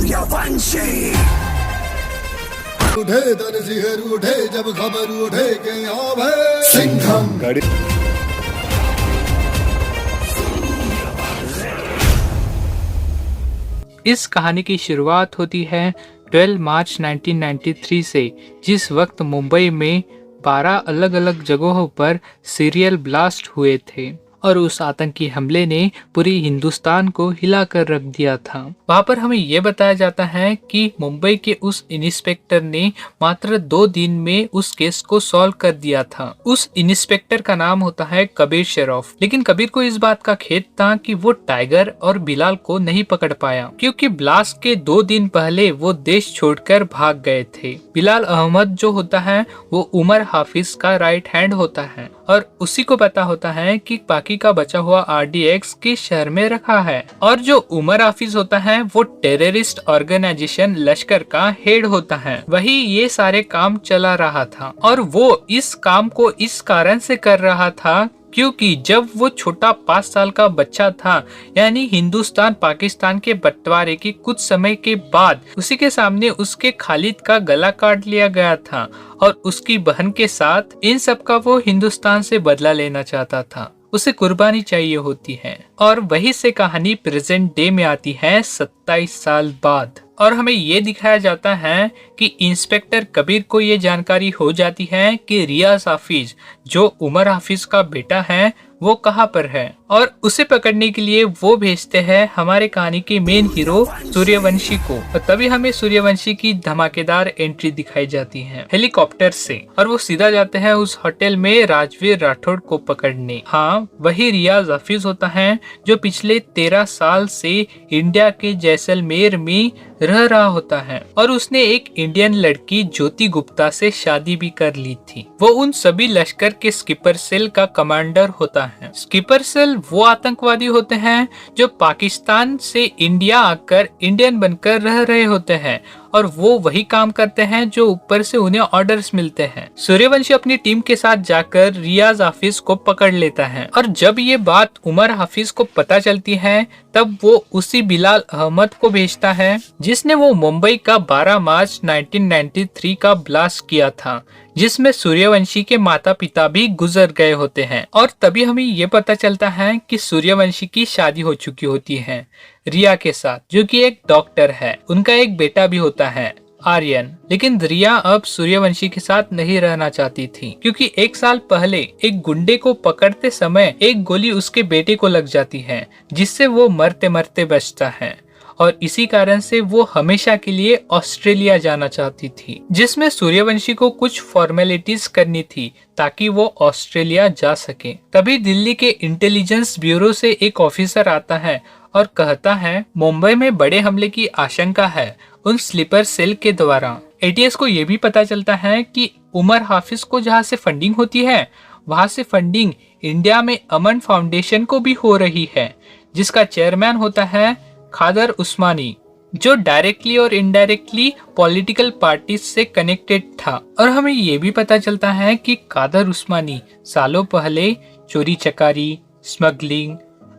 सूर्यवंशी। उठे तन सिहर उठे जब खबर उठे के अब है सिंघम। इस कहानी की शुरुआत होती है 12 मार्च 1993 से, जिस वक्त मुंबई में 12 अलग अलग जगहों पर सीरियल ब्लास्ट हुए थे और उस आतंकी हमले ने पूरी हिंदुस्तान को हिला कर रख दिया था। वहाँ पर हमें ये बताया जाता है कि मुंबई के उस इंस्पेक्टर ने मात्र 2 दिन में उस केस को सॉल्व कर दिया था। उस इंस्पेक्टर का नाम होता है कबीर शेरॉफ। लेकिन कबीर को इस बात का खेद था कि वो टाइगर और बिलाल को नहीं पकड़ पाया, क्योंकि ब्लास्ट के 2 दिन पहले वो देश छोड़कर भाग गए थे। बिलाल अहमद जो होता है वो उमर हाफिज का राइट हैंड होता है और उसी को पता होता है कि बाकी का बचा हुआ RDX किस शहर में रखा है। और जो उमर हाफिज होता है वो टेररिस्ट ऑर्गेनाइजेशन लश्कर का हेड होता है। वही ये सारे काम चला रहा था और वो इस काम को इस कारण से कर रहा था क्योंकि जब वो छोटा 5 साल का बच्चा था, यानी हिंदुस्तान पाकिस्तान के बंटवारे के कुछ समय के बाद उसी के सामने उसके खालिद का गला काट लिया गया था और उसकी बहन के साथ इन सब का वो हिंदुस्तान से बदला लेना चाहता था। उसे कुर्बानी चाहिए होती है और वही से कहानी प्रेजेंट डे में आती है 27 साल बाद। और हमें ये दिखाया जाता है कि इंस्पेक्टर कबीर को ये जानकारी हो जाती है कि रियाज हाफिज जो उमर हाफिज का बेटा है वो कहाँ पर है और उसे पकड़ने के लिए वो भेजते हैं हमारे कहानी के मेन हीरो सूर्यवंशी को। और तभी हमें सूर्यवंशी की धमाकेदार एंट्री दिखाई जाती है हेलीकॉप्टर से और वो सीधा जाते हैं उस होटल में राजवीर राठौड़ को पकड़ने। हाँ, वही रियाज हाफिज होता है जो पिछले 13 साल से इंडिया के जैसलमेर में रह रहा होता है और उसने एक इंडियन लड़की ज्योति गुप्ता से शादी भी कर ली थी। वो उन सभी लश्कर के स्कीपर सेल का कमांडर होता है। स्कीपर सेल वो आतंकवादी होते हैं जो पाकिस्तान से इंडिया आकर इंडियन बनकर रह रहे होते हैं और वो वही काम करते हैं जो ऊपर से उन्हें ऑर्डर्स मिलते हैं। सूर्यवंशी अपनी टीम के साथ जाकर रियाज हाफिज को पकड़ लेता है और जब ये बात उमर हाफिज को पता चलती है तब वो उसी बिलाल अहमद को भेजता है जिसने वो मुंबई का 12 मार्च 1993 का ब्लास्ट किया था, जिसमें सूर्यवंशी के माता पिता भी गुजर गए होते हैं। और तभी हमें ये पता चलता है कि सूर्यवंशी की शादी हो चुकी होती है रिया के साथ, जो कि एक डॉक्टर है। उनका एक बेटा भी होता है आर्यन। लेकिन रिया अब सूर्यवंशी के साथ नहीं रहना चाहती थी क्योंकि 1 साल पहले एक गुंडे को पकड़ते समय एक गोली उसके बेटे को लग जाती है जिससे वो मरते मरते बचता है और इसी कारण से वो हमेशा के लिए ऑस्ट्रेलिया जाना चाहती थी, जिसमें सूर्यवंशी को कुछ फॉर्मेलिटीज करनी थी ताकि वो ऑस्ट्रेलिया जा सके। तभी दिल्ली के इंटेलिजेंस ब्यूरो से एक ऑफिसर आता है और कहता है मुंबई में बड़े हमले की आशंका है उन स्लीपर सेल के द्वारा। ATS को ये भी पता चलता है कि उमर हाफिज को जहाँ से फंडिंग होती है वहाँ से फंडिंग इंडिया में अमन फाउंडेशन को भी हो रही है, जिसका चेयरमैन होता है खादर उस्मानी, जो डायरेक्टली और इनडायरेक्टली पॉलिटिकल पार्टी से कनेक्टेड था। और हमें ये भी पता चलता है कि खादर उस्मानी सालों पहले चोरी चकारी, स्मगलिंग,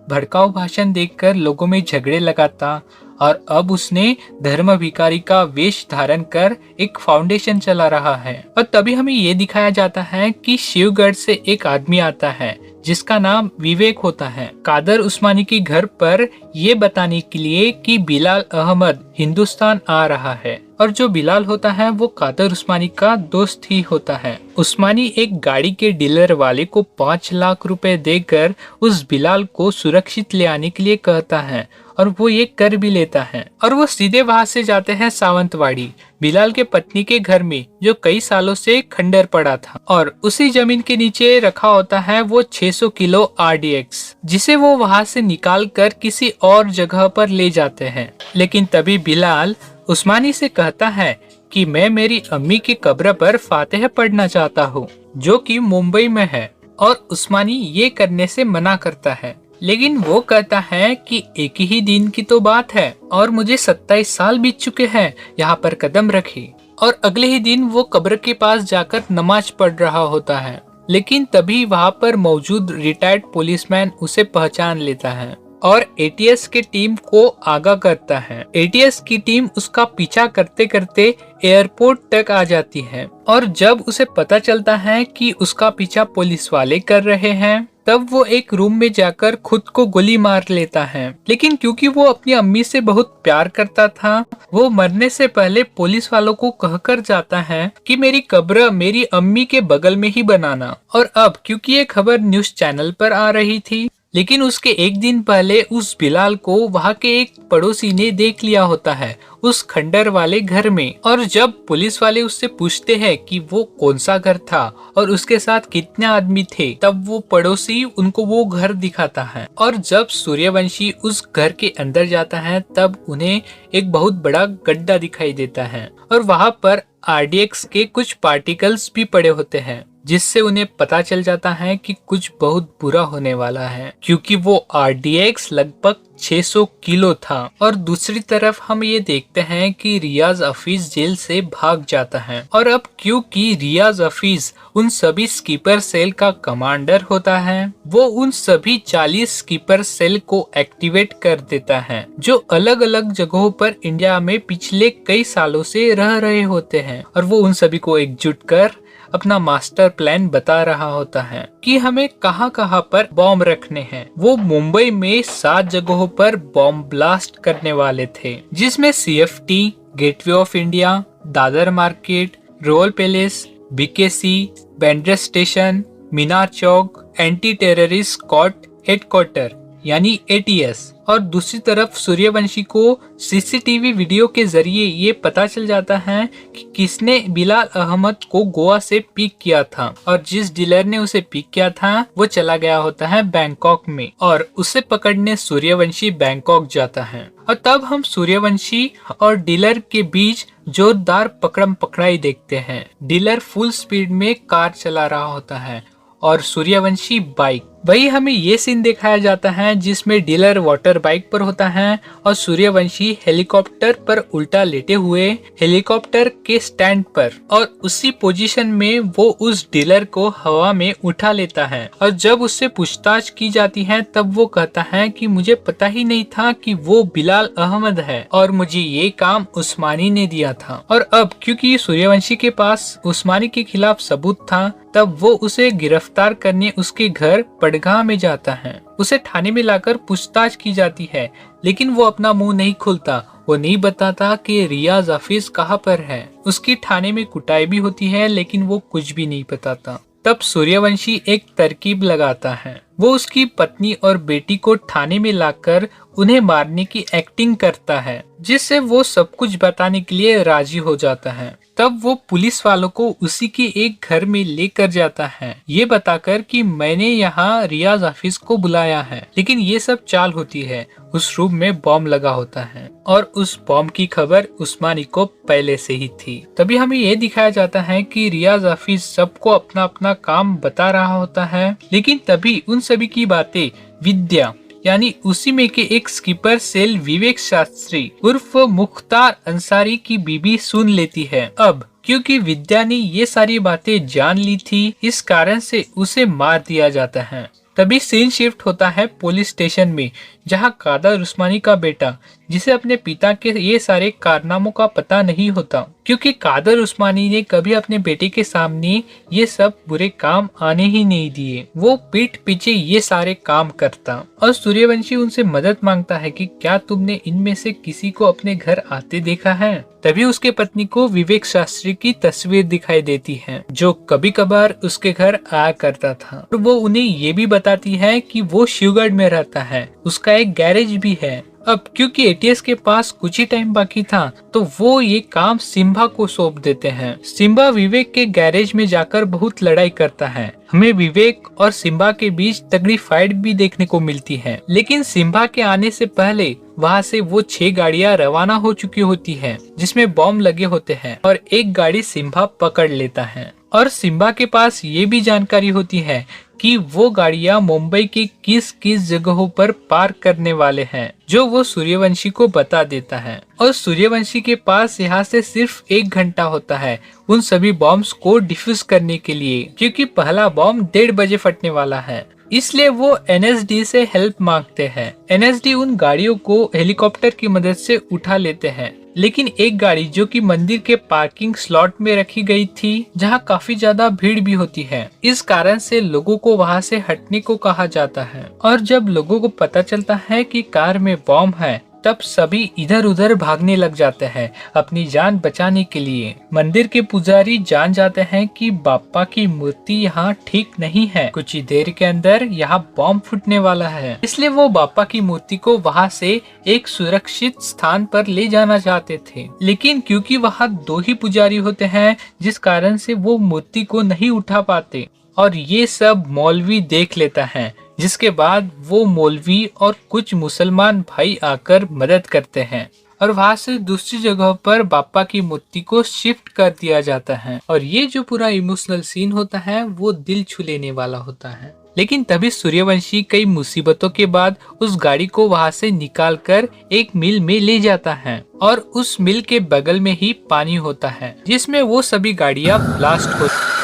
भड़काऊ भाषण देकर लोगों में झगड़े लगाता और अब उसने धर्म भिखारी का वेश धारण कर एक फाउंडेशन चला रहा है। और तभी हमें ये दिखाया जाता है कि शिवगढ़ से एक आदमी आता है जिसका नाम विवेक होता है कादर उस्मानी के घर पर ये बताने के लिए कि बिलाल अहमद हिंदुस्तान आ रहा है। और जो बिलाल होता है वो कादर उस्मानी का दोस्त ही होता है। उस्मानी एक गाड़ी के डीलर वाले को 5 लाख रुपए देकर उस बिलाल को सुरक्षित ले आने के लिए कहता है और वो ये कर भी लेता है और वो सीधे वहां से जाते हैं सावंतवाड़ी, बिलाल के पत्नी के घर में, जो कई सालों से खंडर पड़ा था। और उसी जमीन के नीचे रखा होता है वो 600 किलो RDX, जिसे वो वहां से निकाल कर किसी और जगह पर ले जाते हैं। लेकिन तभी बिलाल उस्मानी से कहता है कि मैं मेरी अम्मी की कब्र पर फातिहा पढ़ना चाहता हूँ, जो कि मुंबई में है। और उस्मानी ये करने से मना करता है, लेकिन वो कहता है कि एक ही दिन की तो बात है और मुझे 27 साल बीत चुके हैं यहाँ पर कदम रखे। और अगले ही दिन वो कब्र के पास जाकर नमाज पढ़ रहा होता है। लेकिन तभी वहाँ पर मौजूद रिटायर्ड पुलिसमैन उसे पहचान लेता है और एटीएस के टीम को आगाह करता है। एटीएस की टीम उसका पीछा करते करते एयरपोर्ट तक आ जाती है और जब उसे पता चलता है कि उसका पीछा पुलिस वाले कर रहे हैं तब वो एक रूम में जाकर खुद को गोली मार लेता है। लेकिन क्योंकि वो अपनी अम्मी से बहुत प्यार करता था, वो मरने से पहले पुलिस वालों को कहकर जाता है कि मेरी कब्र मेरी अम्मी के बगल में ही बनाना। और अब क्योंकि ये खबर न्यूज़ चैनल पर आ रही थी, लेकिन उसके एक दिन पहले उस बिलाल को वहाँ के एक पड़ोसी ने देख लिया होता है उस खंडर वाले घर में। और जब पुलिस वाले उससे पूछते हैं कि वो कौन सा घर था और उसके साथ कितने आदमी थे, तब वो पड़ोसी उनको वो घर दिखाता है। और जब सूर्यवंशी उस घर के अंदर जाता है तब उन्हें एक बहुत बड़ा गड्ढा दिखाई देता है और वहाँ पर आरडीएक्स के कुछ पार्टिकल्स भी पड़े होते हैं, जिससे उन्हें पता चल जाता है कि कुछ बहुत बुरा होने वाला है, क्योंकि वो आरडीएक्स लगभग 600 किलो था। और दूसरी तरफ हम ये देखते हैं कि रियाज हफीज जेल से भाग जाता है। और अब क्योंकि रियाज हफीज उन सभी स्कीपर सेल का कमांडर होता है, वो उन सभी 40 स्कीपर सेल को एक्टिवेट कर देता है जो अलग अलग जगहों पर इंडिया में पिछले कई सालों से रह रहे होते हैं। और वो उन सभी को एकजुट कर अपना मास्टर प्लान बता रहा होता है कि हमें कहां कहां पर बॉम्ब रखने हैं। वो मुंबई में 7 जगहों पर बॉम्ब ब्लास्ट करने वाले थे, जिसमें CFT, gateway of India, Dadar market, royal palace, BKC, Bandra station, Minar Chowk, anti terrorist squad headquarter यानी एटीएस। और दूसरी तरफ सूर्यवंशी को सीसीटीवी वीडियो के जरिए ये पता चल जाता है कि किसने बिलाल अहमद को गोवा से पिक किया था और जिस डीलर ने उसे पिक किया था वो चला गया होता है बैंकॉक में और उसे पकड़ने सूर्यवंशी बैंकॉक जाता है। और तब हम सूर्यवंशी और डीलर के बीच जोरदार पकड़म पकड़ाई देखते हैं। डीलर फुल स्पीड में कार चला रहा होता है और सूर्यवंशी बाइक। वही हमें ये सीन दिखाया जाता है जिसमें डीलर वाटर बाइक पर होता है और सूर्यवंशी हेलीकॉप्टर पर उल्टा लेटे हुए हेलीकॉप्टर के स्टैंड पर, और उसी पोजीशन में वो उस डीलर को हवा में उठा लेता है। और जब उससे पूछताछ की जाती है तब वो कहता है कि मुझे पता ही नहीं था कि वो बिलाल अहमद है और मुझे ये काम उस्मानी ने दिया था। और अब क्योंकि सूर्यवंशी के पास उस्मानी के खिलाफ सबूत था, तब वो उसे गिरफ्तार करने उसके घर पड़गाह में जाता है। उसे थाने में लाकर पूछताछ की जाती है, लेकिन वो अपना मुंह नहीं खोलता। वो नहीं बताता कि रियाज हफीज कहाँ पर है। उसकी थाने में कुटाई भी होती है, लेकिन वो कुछ भी नहीं बताता। तब सूर्यवंशी एक तरकीब लगाता है। वो उसकी पत्नी और बेटी को थाने में लाकर उन्हें मारने की एक्टिंग करता है, जिससे वो सब कुछ बताने के लिए राजी हो जाता है। तब वो पुलिस वालों को उसी के एक घर में लेकर जाता है, ये बताकर कि मैंने यहाँ रियाज हफीज को बुलाया है। लेकिन ये सब चाल होती है। उस रूम में बॉम्ब लगा होता है और उस बॉम्ब की खबर उस्मानी को पहले से ही थी। तभी हमें ये दिखाया जाता है कि रियाज हफीज सबको अपना अपना काम बता रहा होता है, लेकिन तभी उन सभी की बातें विद्या यानी उसी में के एक स्कीपर सेल विवेक शास्त्री उर्फ मुख्तार अंसारी की बीबी सुन लेती है। अब क्योंकि विद्या ने ये सारी बातें जान ली थी, इस कारण से उसे मार दिया जाता है। तभी सीन शिफ्ट होता है पुलिस स्टेशन में, जहां कादर उस्मानी का बेटा, जिसे अपने पिता के ये सारे कारनामों का पता नहीं होता, क्योंकि कादर उस्मानी ने कभी अपने बेटे के सामने ये सब बुरे काम आने ही नहीं दिए। वो पीठ पीछे ये सारे काम करता और सूर्यवंशी उनसे मदद मांगता है कि क्या तुमने इनमें से किसी को अपने घर आते देखा है। तभी उसके पत्नी को विवेक शास्त्री की तस्वीर दिखाई देती है, जो कभी कभार उसके घर आया करता था। और वो उन्हें ये भी बताती है कि वो शिवगढ़ में रहता है, उसका एक गैरेज भी है। अब क्योंकि एटीएस के पास कुछ ही टाइम बाकी था, तो वो ये काम सिम्बा को सौंप देते हैं। सिम्बा विवेक के गैरेज में जाकर बहुत लड़ाई करता है। हमें विवेक और सिम्बा के बीच तगड़ी फाइट भी देखने को मिलती है, लेकिन सिम्बा के आने से पहले वहाँ से वो 6 गाड़ियाँ रवाना हो चुकी होती है, जिसमें बॉम्ब लगे होते हैं और एक गाड़ी सिम्बा पकड़ लेता है। और सिम्बा के पास ये भी जानकारी होती है कि वो गाड़ियां मुंबई की किस किस जगहों पर पार्क करने वाले हैं, जो वो सूर्यवंशी को बता देता है। और सूर्यवंशी के पास यहाँ से सिर्फ 1 घंटा होता है उन सभी बॉम्ब्स को डिफ्यूज करने के लिए, क्योंकि पहला बॉम्ब 1:30 बजे फटने वाला है। इसलिए वो एनएसडी से हेल्प मांगते हैं। एनएसडी उन गाड़ियों को हेलीकॉप्टर की मदद से उठा लेते हैं, लेकिन एक गाड़ी जो कि मंदिर के पार्किंग स्लॉट में रखी गई थी, जहां काफी ज्यादा भीड़ भी होती है, इस कारण से लोगों को वहां से हटने को कहा जाता है। और जब लोगों को पता चलता है कि कार में बॉम्ब है, तब सभी इधर उधर भागने लग जाते हैं अपनी जान बचाने के लिए। मंदिर के पुजारी जान जाते हैं कि बाप्पा की मूर्ति यहाँ ठीक नहीं है, कुछ ही देर के अंदर यहाँ बॉम्ब फूटने वाला है। इसलिए वो बाप्पा की मूर्ति को वहाँ से एक सुरक्षित स्थान पर ले जाना चाहते थे, लेकिन क्योंकि वहाँ 2 ही पुजारी होते हैं, जिस कारण से वो मूर्ति को नहीं उठा पाते और ये सब मौलवी देख लेता है, जिसके बाद वो मौलवी और कुछ मुसलमान भाई आकर मदद करते हैं और वहां से दूसरी जगह पर बाप्पा की मूर्ति को शिफ्ट कर दिया जाता है। और ये जो पूरा इमोशनल सीन होता है वो दिल छू लेने वाला होता है। लेकिन तभी सूर्यवंशी कई मुसीबतों के बाद उस गाड़ी को वहां से निकाल कर एक मिल में ले जाता है और उस मिल के बगल में ही पानी होता है, जिसमें वो सभी गाड़ियां ब्लास्ट होती।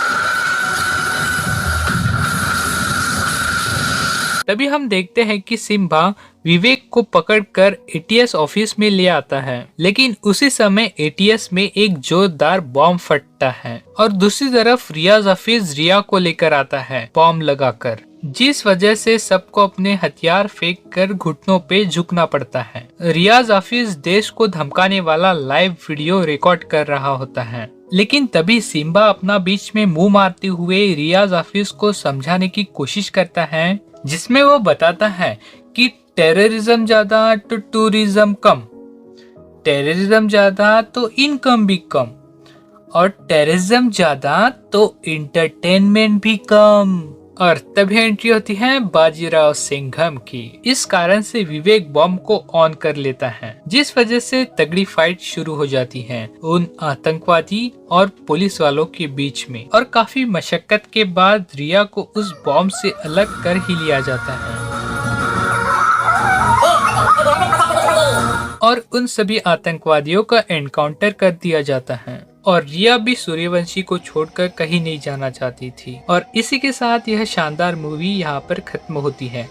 तभी हम देखते हैं कि सिम्बा विवेक को पकड़कर एटीएस ऑफिस में ले आता है, लेकिन उसी समय एटीएस में एक जोरदार बॉम्ब फटता है और दूसरी तरफ रियाज हफीज रिया को लेकर आता है बॉम्ब लगाकर, जिस वजह से सबको अपने हथियार फेंक कर घुटनों पे झुकना पड़ता है। रियाज हफीज देश को धमकाने वाला लाइव वीडियो रिकॉर्ड कर रहा होता है, लेकिन तभी सिम्बा अपना बीच में मुंह मारते हुए रियाज हफीज को समझाने की कोशिश करता है, जिसमें वो बताता है कि टेररिज्म ज्यादा तो टूरिज्म कम, टेररिज्म ज्यादा तो इनकम भी कम, और टेररिज्म ज्यादा तो एंटरटेनमेंट भी कम। और तभी एंट्री होती है बाजीराव सिंघम की। इस कारण से विवेक बॉम्ब को ऑन कर लेता है, जिस वजह से तगड़ी फाइट शुरू हो जाती है उन आतंकवादी और पुलिस वालों के बीच में। और काफी मशक्कत के बाद रिया को उस बॉम्ब से अलग कर ही लिया जाता है और उन सभी आतंकवादियों का एनकाउंटर कर दिया जाता है। और रिया भी सूर्यवंशी को छोड़कर कहीं नहीं जाना चाहती थी। और इसी के साथ यह शानदार मूवी यहाँ पर खत्म होती है।